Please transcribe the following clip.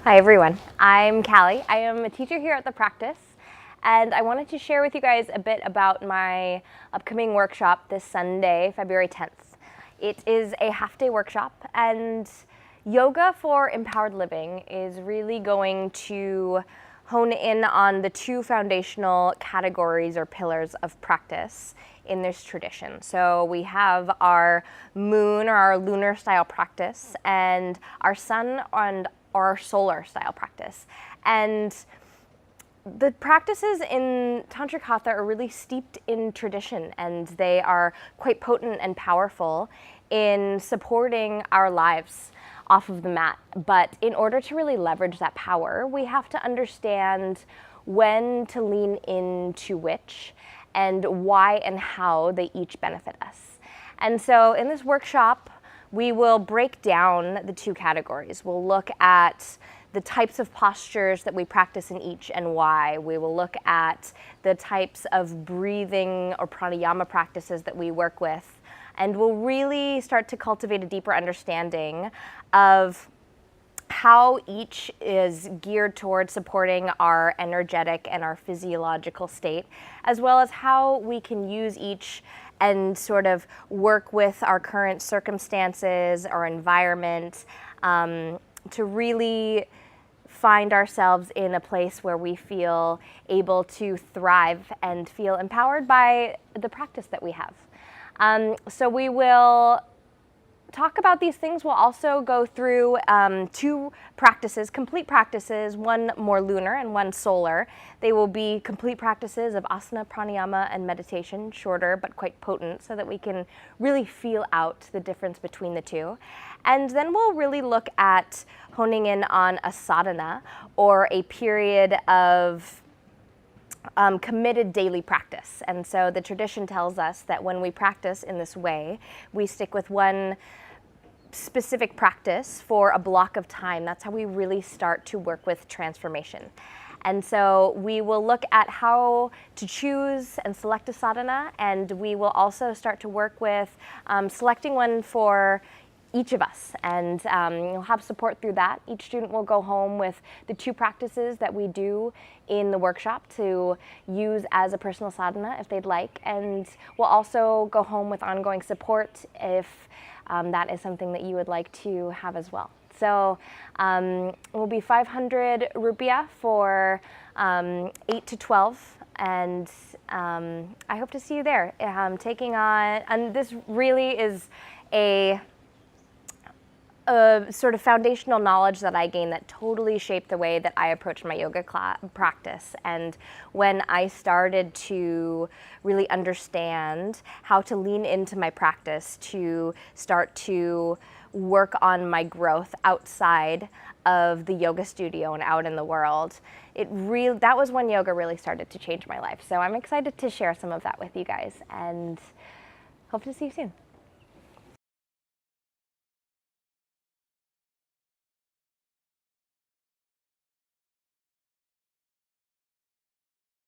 Hi everyone, I'm Callie. I am a teacher here at the practice, and I wanted to share with you guys a bit about my upcoming workshop this Sunday, February 10th. It is a half-day workshop, and yoga for empowered living is really going to hone in on the two foundational categories or pillars of practice in this tradition. So we have our moon or our lunar style practice and our sun and our solar style practice. And the practices in Tantric Hatha are really steeped in tradition, and they are quite potent and powerful in supporting our lives off of the mat. But in order to really leverage that power, we have to understand when to lean into which and why and how they each benefit us. And so in this workshop, we will break down the two categories. We'll look at the types of postures that we practice in each and why. We will look at the types of breathing or pranayama practices that we work with. And we'll really start to cultivate a deeper understanding of how each is geared towards supporting our energetic and our physiological state, as well as how we can use each and sort of work with our current circumstances, our environment, to really find ourselves in a place where we feel able to thrive and feel empowered by the practice that we have. So we will talk about these things. We'll also go through two practices, complete practices, one more lunar and one solar. They will be complete practices of asana, pranayama, and meditation, shorter but quite potent, so that we can really feel out the difference between the two. And then we'll really look at honing in on a sadhana, or a period of committed daily practice. And so the tradition tells us that when we practice in this way, we stick with one specific practice for a block of time. That's how we really start to work with transformation. And so we will look at how to choose and select a sadhana, and we will also start to work with selecting one for each of us, and you'll have support through that. Each student will go home with the two practices that we do in the workshop to use as a personal sadhana if they'd like, and we'll also go home with ongoing support if that is something that you would like to have as well. So it will be 500 rupiah for 8 to 12, and I hope to see you there. Taking on, and this really is a sort of foundational knowledge that I gained that totally shaped the way that I approach my yoga practice. And when I started to really understand how to lean into my practice to start to work on my growth outside of the yoga studio and out in the world, that was when yoga really started to change my life. So I'm excited to share some of that with you guys, and hope to see you soon.